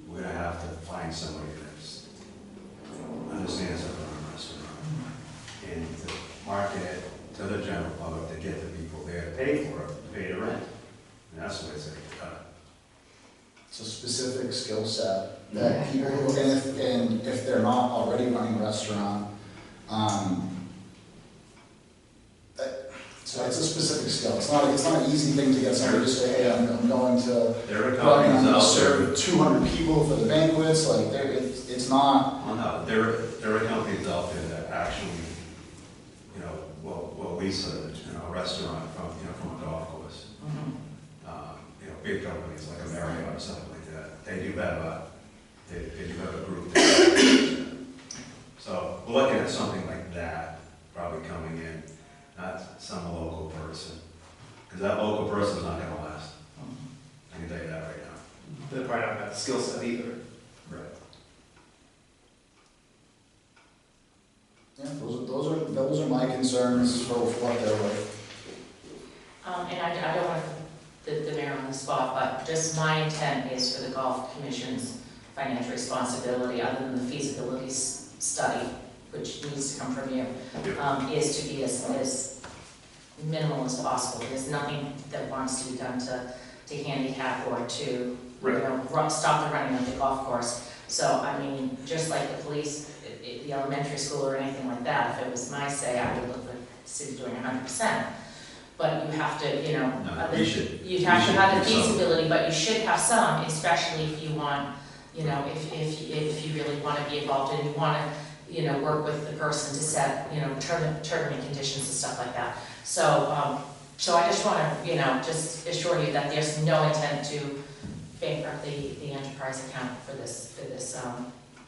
we're gonna have to find somebody that understands how to run a restaurant and to market it to the general public, to get the people there to pay for it, to pay the rent. And that's the way it's gonna get done. It's a specific skill set that people who, and if they're not already running a restaurant, so it's a specific skill. It's not an easy thing to get somebody to say, hey, I'm going to serve 200 people for the banquets. Like, it's not. Well, no, there are companies out there that actually, will lease a restaurant from a golf course. Big companies like a Marriott or something like that. They do have a group. So we're looking at something like that probably coming in. Not some local person, because that local person's not going to last. I can tell you that right now. They're probably not got the skill set either. Right. Yeah, those are my concerns for what they're worth. And I don't want to put the mayor on the spot, but just my intent is for the golf commission's financial responsibility, other than the feasibility study, which needs to come from you, is to be as minimal as possible. There's nothing that wants to be done to handicap or to stop the running of the golf course. So, I mean, just like the police, the elementary school or anything like that, if it was my say, I would look for the city doing 100%. But you have to, you'd have to have the feasibility, but you should have some, especially if you want, if you really want to be involved and you want to, work with the person to set, tournament conditions and stuff like that. So, so I just want to, just assure you that there's no intent to bankrupt the enterprise account for this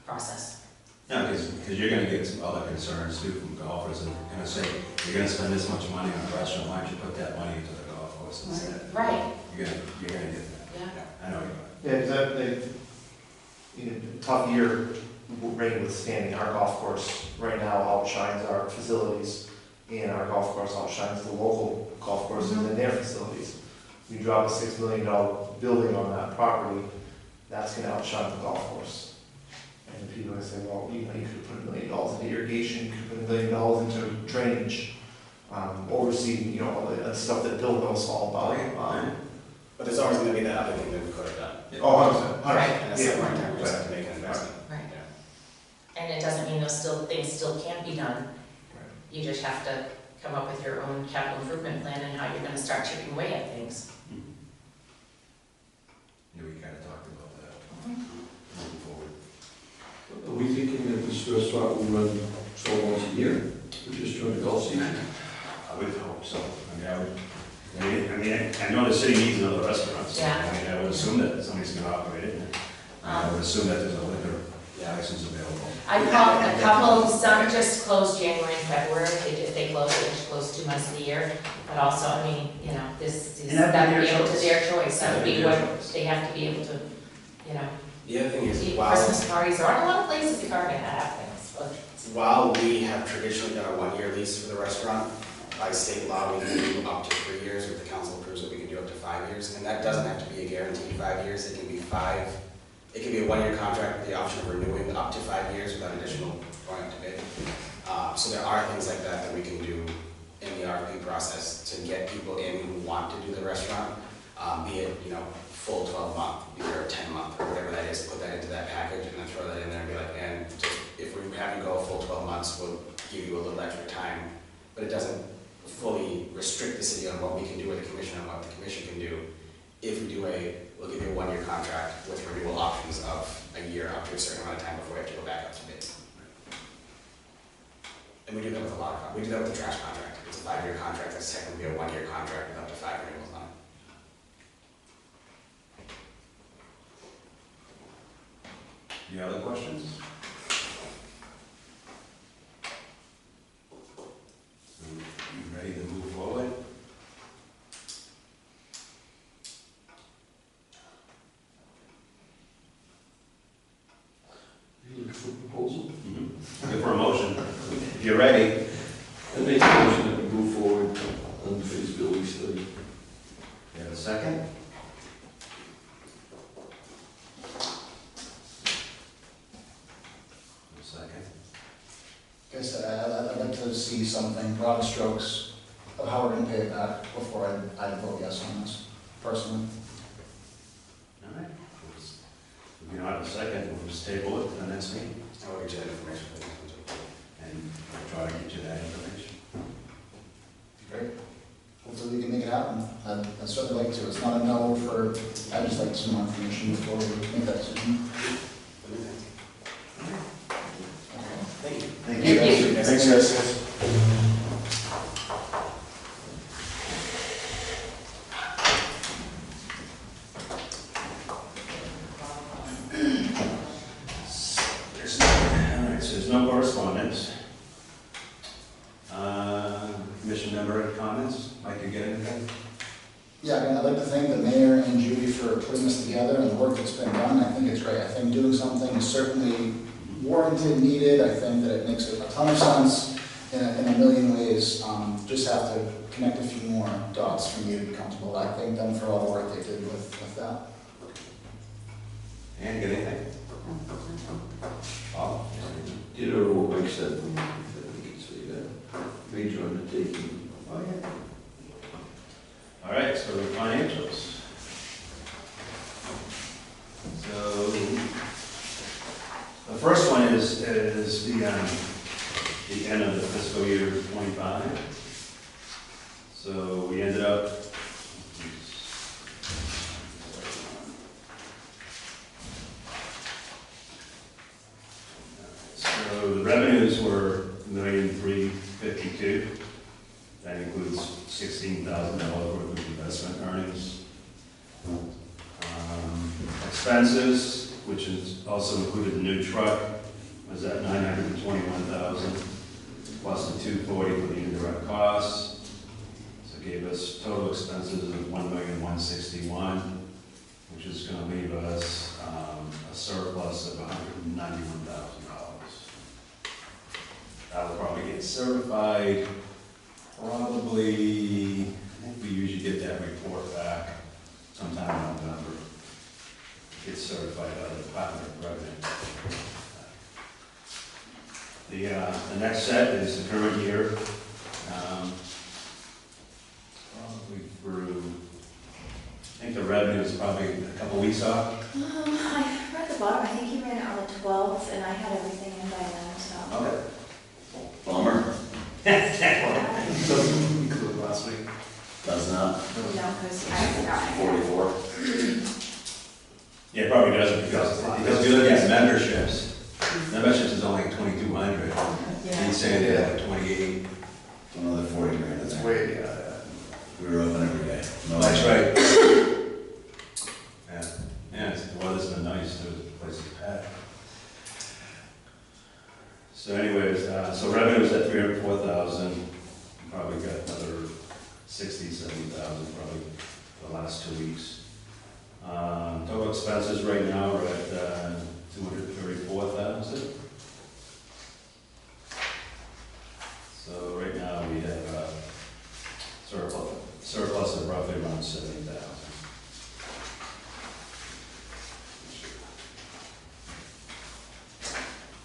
process. Yeah, because you're going to get some other concerns too from golfers, and they're going to say, you're going to spend this much money on a restaurant, why don't you put that money into the golf course instead? Right. You're going to get that. Yeah. I know you Yeah, because tough year, rain withstanding, our golf course right now outshines our facilities, and our golf course outshines the local golf courses and their facilities. You drop a $6 million building on that property, that's gonna outshine the golf course. And people are gonna say, well, you could have put $1 million into irrigation, you could put $1 million into drainage, oversee, all the stuff that Bill knows all about. But there's always gonna be that other thing that we could have done. Oh, 100%. Right. And at some point in time, we just have to make an investment. Right. Yeah. And it doesn't mean things still can be done. You just have to come up with your own capital improvement plan and how you're going to start chipping away at things. Yeah, we kind of talked about that moving forward. Are we thinking that this restaurant will run 12 months a year, just during the golf season? I would hope so. I know the city needs another restaurant, so Yeah. I would assume that somebody's gonna operate it. I would assume that there's a liquor license available. I called a couple, some just closed January and February, they closed, they just closed 2 months of the year. But also, I mean, you know, this is, And that'd be that would be their able to choice. their choice, that would be That'd be their what, choice. they have to be able to, you know, The other thing is, eat while, Christmas parties, there aren't a lot of places you can't have things, but. while we have traditionally done a 1-year lease for the restaurant, by state law, we can do up to 3 years, if the council approves it, we can do up to 5 years. And that doesn't have to be a guaranteed 5 years, it can be 5, it can be a 1-year contract with the option of renewing up to 5 years without additional going up to bid. So there are things like that that we can do in the RFP process to get people in who want to do the restaurant, be it, you know, full 12-month, or 10-month, or whatever that is, put that into that package and then throw that in there and be like, and just, if we have you go a full 12 months, we'll give you a little extra time. But it doesn't fully restrict the city on what we can do with the commission and what the commission can do. If we do we'll give you a 1-year contract with renewal options of a year up to a certain amount of time before we have to go back up to bid. And we do that with a lot of, we do that with the trash contract. It's a 5-year contract, that's technically a 1-year contract with up to 5 renewals on it. Any other questions? You ready to move forward? You looking for a proposal? Looking for a motion. If you're ready. I make a motion that we move forward on the feasibility study. You have a second? A second. Guess I'd like to see something, broad strokes of how we're gonna pay it back before I'd vote yes on this, personally. All right. If you don't have a second, we'll just table it to the next meeting, I will get you that information for the next one too. and we'll try to get you that information. Great. Hopefully we can make it happen. I'd certainly like to. It's not a no for, I'd just like some more information before we make that decision. Thank you. Thank you. Thank you. Thanks, guys. All right, so there's no correspondence. Commission member comments? Mike, you get anything? Yeah, again, I'd like to thank the mayor and Judy for putting this together and the work that's been done. I think it's great. I think doing something is certainly warranted, needed. I think that it makes a ton of sense in a million ways. Just have to connect a few more dots for me to be comfortable. I thank them for all the work they did with that. And get anything? Bob? Did over what Mike said, we can say that, major undertaking. Oh, yeah. All right, so the financials. So, the first one is the end of the fiscal year 25. So we ended up, so the revenues were $1,352,000. That includes $16,000 worth of investment earnings. Expenses, which is also included the new truck, was at $921,000, plus the $240,000 for the indirect costs. So it gave us total expenses of $1,161,000, which is going to leave us a surplus of $191,000. That will probably get certified. Probably, I think we usually get that report back sometime in November. Gets certified by the Department of Revenue. The next set is the current year. Probably through, I think the revenue is probably a couple weeks off. I read the bottom, I think he ran it on the 12th, and I had everything in by then, so. Okay. Bummer. Doesn't include last week. Does not. No, because I forgot. 44. Yeah, it probably doesn't because if you look at memberships is only 2,200. Yeah. These saying they had 28. Another 40 grand in That's there. way, We were open every day. No that's issue. right. Yeah, yeah, the weather's been nice, too, the place is packed. So anyways, so revenue's at 304,000, probably got another 60, 70,000 probably for the last 2 weeks. Total expenses right now are at 234,000. So right now we have surplus of roughly around 70,000.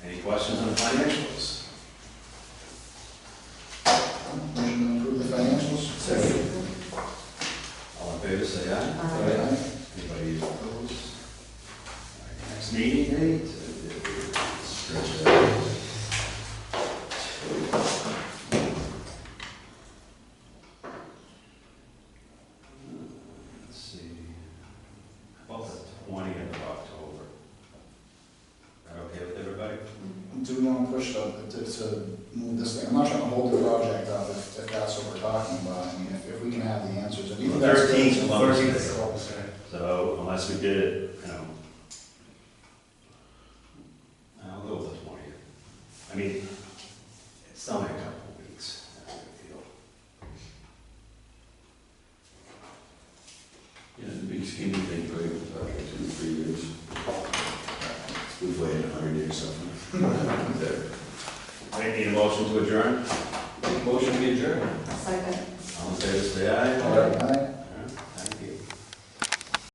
Any questions on the financials? Motion to approve the financials? Second. All in favor, say aye. Aye. Anybody opposed? All right, next meeting date? Stretch it out. Let's see, about the 20th of October. Is that okay with everybody? Do we want to push to move this thing? I'm not trying to hold the project up if that's what we're talking about. I mean, if we can have the answers. If you think that's good, 13th, Columbus 13th Day. is Columbus Day. So unless we did it, I'll go with the 20th. I mean, it's only a couple of weeks. Not a big deal. Yeah, the big scheme of things, right, we're talking 2 to 3 years. We've waited 100 years so far. I need a motion to adjourn. Motion to adjourn. Second. All in favor, say aye. Aye.